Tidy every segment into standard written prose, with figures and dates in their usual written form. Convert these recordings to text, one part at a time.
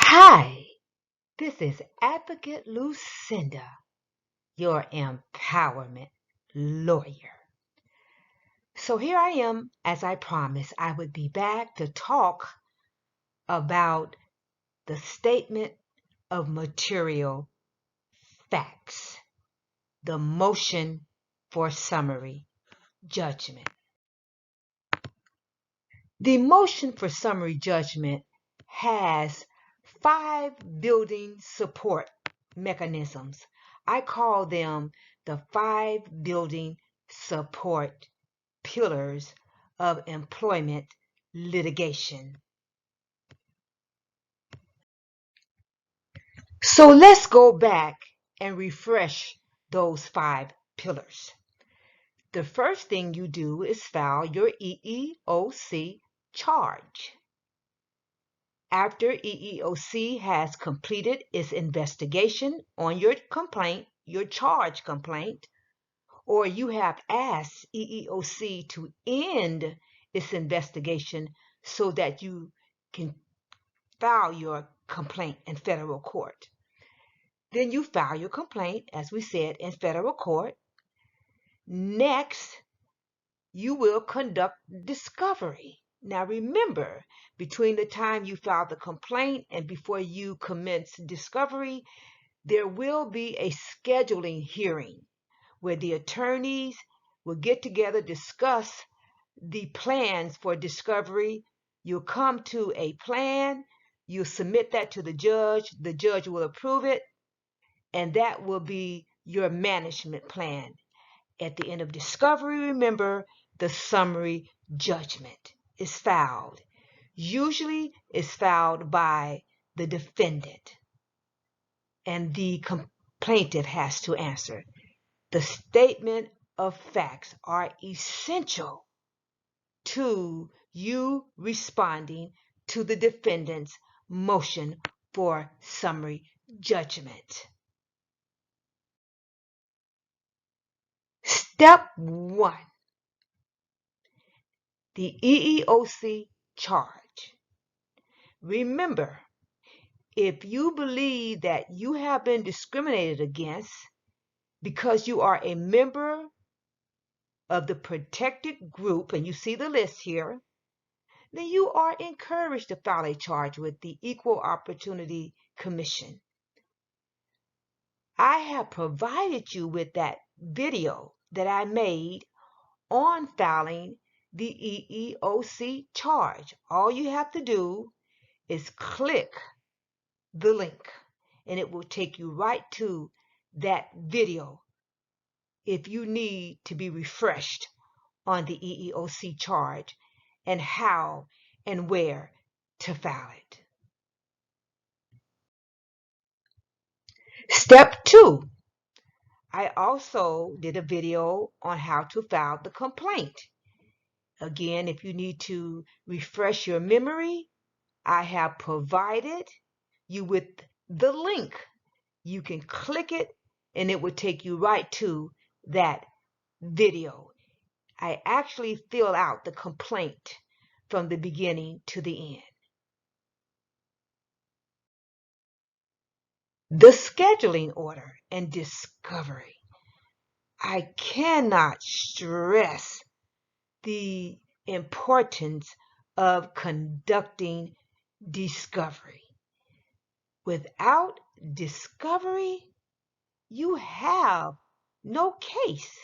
Hi, this is Advocate Lucinda, your empowerment lawyer. So here I am, as I promised, I would be back to talk about the statement of material facts, the motion for summary judgment. The motion for summary judgment has 5 building support mechanisms. I call them the 5 building support pillars of employment litigation. So let's go back and refresh those 5 pillars. The first thing you do is file your EEOC charge. After EEOC has completed its investigation on your complaint, your charge complaint, or you have asked EEOC to end its investigation so that you can file your complaint in federal court. Then you file your complaint, as we said, in federal court. Next, you will conduct discovery. Now remember, between the time you file the complaint and before you commence discovery, there will be a scheduling hearing where the attorneys will get together, discuss the plans for discovery. You'll come to a plan, you'll submit that to the judge will approve it, and that will be your management plan. At the end of discovery, remember, the summary judgment is filed. Usually it's filed by the defendant, and the plaintiff has to answer. The statement of facts are essential to you responding to the defendant's motion for summary judgment. Step 1. The EEOC charge. Remember, if you believe that you have been discriminated against because you are a member of the protected group, and you see the list here, then you are encouraged to file a charge with the Equal Opportunity Commission. I have provided you with that video that I made on filing the EEOC charge. All you have to do is click the link and it will take you right to that video if you need to be refreshed on the EEOC charge and how and where to file it. Step 2. I also did a video on how to file the complaint. Again, if you need to refresh your memory, I have provided you with the link. You can click it and it will take you right to that video. I actually fill out the complaint from the beginning to the end. The scheduling order and discovery. I cannot stress the importance of conducting discovery. Without discovery, you have no case,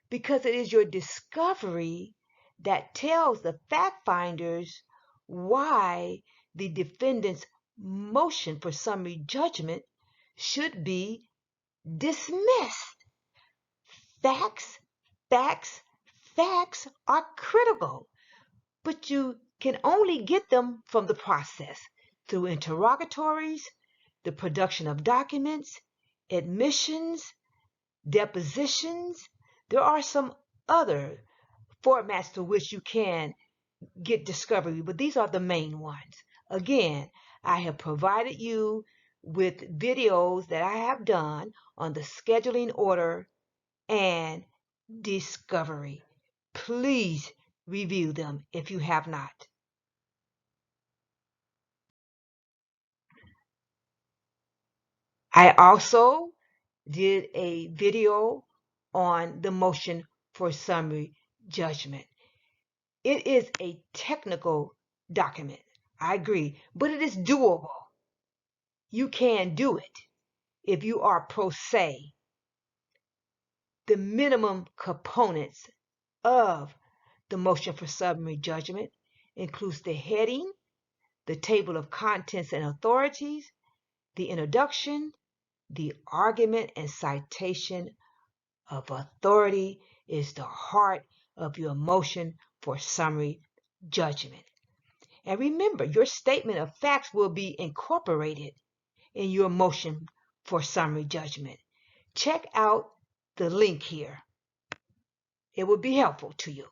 because it is your discovery that tells the fact finders why the defendant's motion for summary judgment should be dismissed. Facts, facts, facts are critical, but you can only get them from the process through interrogatories, the production of documents, admissions, depositions. There are some other formats through which you can get discovery, but these are the main ones. Again, I have provided you with videos that I have done on the scheduling order and discovery. Please review them if you have not. I also did a video on the motion for summary judgment. It is a technical document, I agree, but it is doable. You can do it if you are pro se. The minimum components of the motion for summary judgment includes the heading, the table of contents and authorities, the introduction, the argument and citation of authority is the heart of your motion for summary judgment. And remember, your statement of facts will be incorporated in your motion for summary judgment. Check out the link here. It will be helpful to you.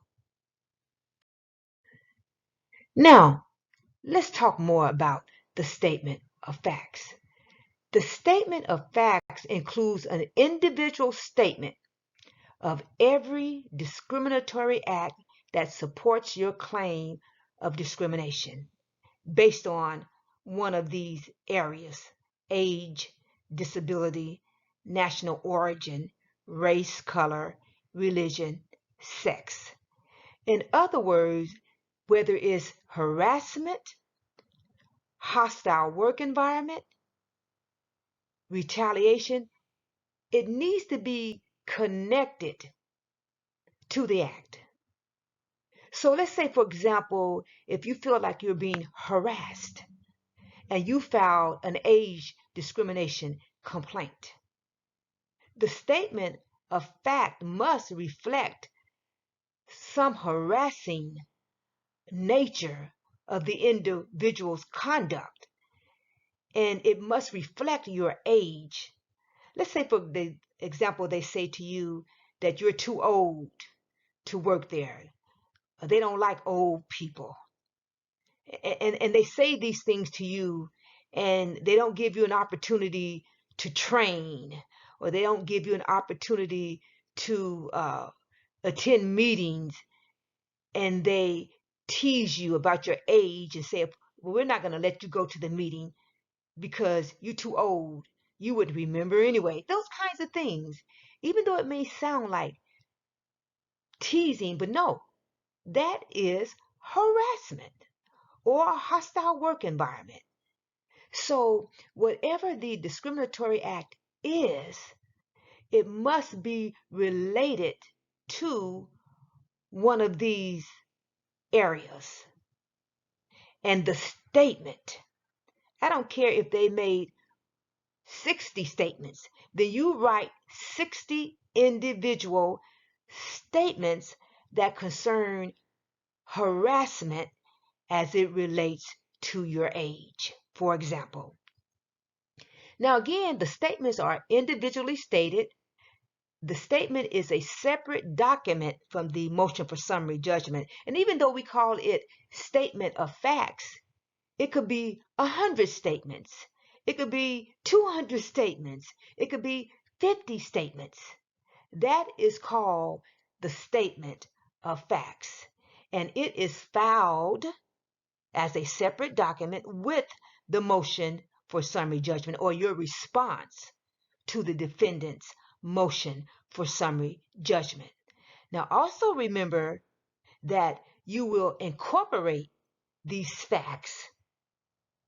Now, let's talk more about the statement of facts. The statement of facts includes an individual statement of every discriminatory act that supports your claim of discrimination based on one of these areas: age, disability, national origin, race, color, religion, sex. In other words, whether it's harassment, hostile work environment, retaliation, it needs to be connected to the act. So let's say, for example, if you feel like you're being harassed and you filed an age discrimination complaint, the statement of fact must reflect some harassing nature of the individual's conduct, and it must reflect your age. Let's say, for the example, they say to you that you're too old to work there. They don't like old people. And they say these things to you, and they don't give you an opportunity to train, or they don't give you an opportunity to attend meetings, and they tease you about your age and say, well, we're not going to let you go to the meeting because you're too old. You would remember anyway. Those kinds of things. Even though it may sound like teasing, but no, that is harassment or a hostile work environment. So whatever the discriminatory act is, it must be related to one of these areas. And the statement, I don't care if they made 60 statements, then you write 60 individual statements that concern harassment as it relates to your age, for example. Now, again, the statements are individually stated. The statement is a separate document from the motion for summary judgment. And even though we call it statement of facts, it could be 100 statements. It could be 200 statements. It could be 50 statements. That is called the statement of facts. And it is filed as a separate document with the motion for summary judgment, or your response to the defendant's motion for summary judgment. Now, also remember that you will incorporate these facts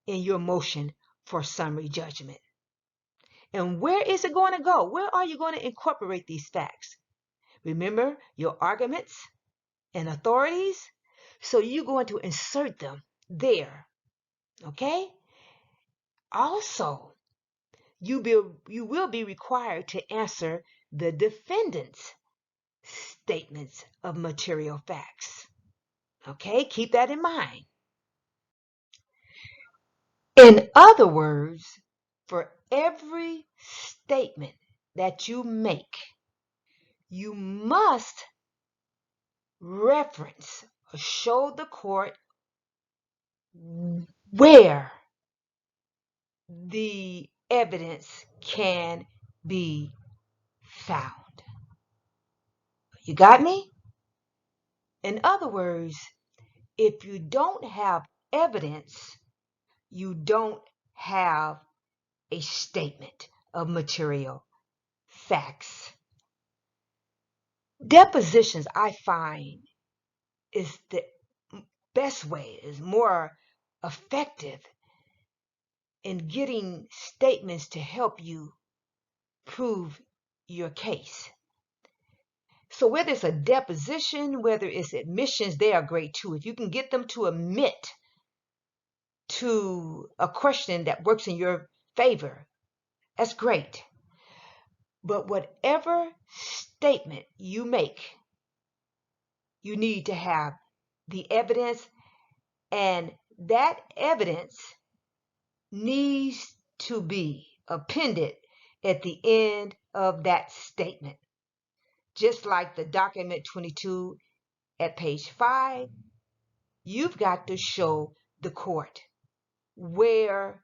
in your motion for summary judgment. And where is it going to go? Where are you going to incorporate these facts? Remember your arguments and authorities? So you're going to insert them there. Okay? Also, you will be required to answer the defendant's statements of material facts. Okay? Keep that in mind. In other words, for every statement that you make, you must reference or show the court where the evidence can be found. You got me? In other words, if you don't have evidence, you don't have a statement. of material facts. Depositions, I find, is the best way, is more effective in getting statements to help you prove your case. So whether it's a deposition, whether it's admissions, they are great too. If you can get them to admit to a question that works in your favor, that's great. But whatever statement you make, you need to have the evidence, and that evidence needs to be appended at the end of that statement. Just like the document 22 at page 5, you've got to show the court where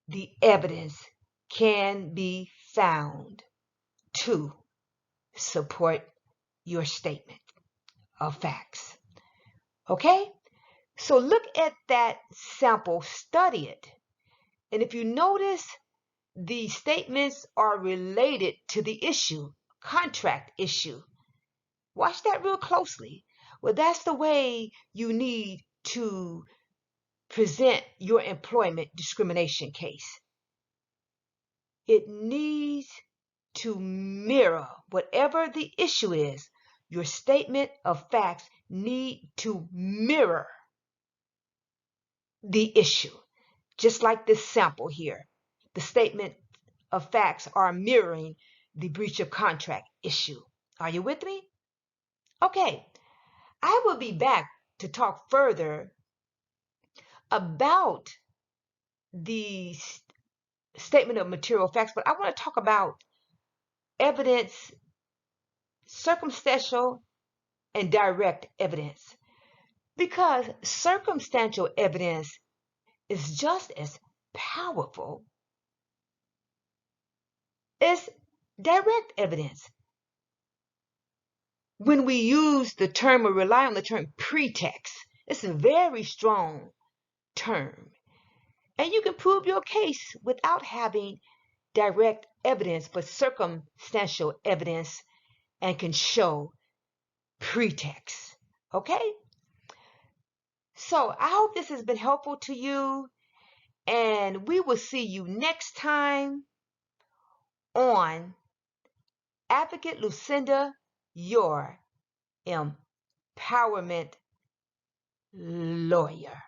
the evidence can be found to support your statement of facts. Okay? So look at that sample, study it. And if you notice, the statements are related to the issue, contract issue. Watch that real closely. Well, that's the way you need to present your employment discrimination case. It needs to mirror whatever the issue is. Your statement of facts need to mirror the issue. Just like this sample here, the statement of facts are mirroring the breach of contract issue. Are you with me? Okay, I will be back to talk further about the statement of material facts, but I want to talk about evidence, circumstantial and direct evidence, because circumstantial evidence is just as powerful as direct evidence. When we use the term or rely on the term pretext, it's a very strong term. And you can prove your case without having direct evidence, but circumstantial evidence, and can show pretext. Okay? So I hope this has been helpful to you, and we will see you next time on Advocate Lucinda, your empowerment lawyer.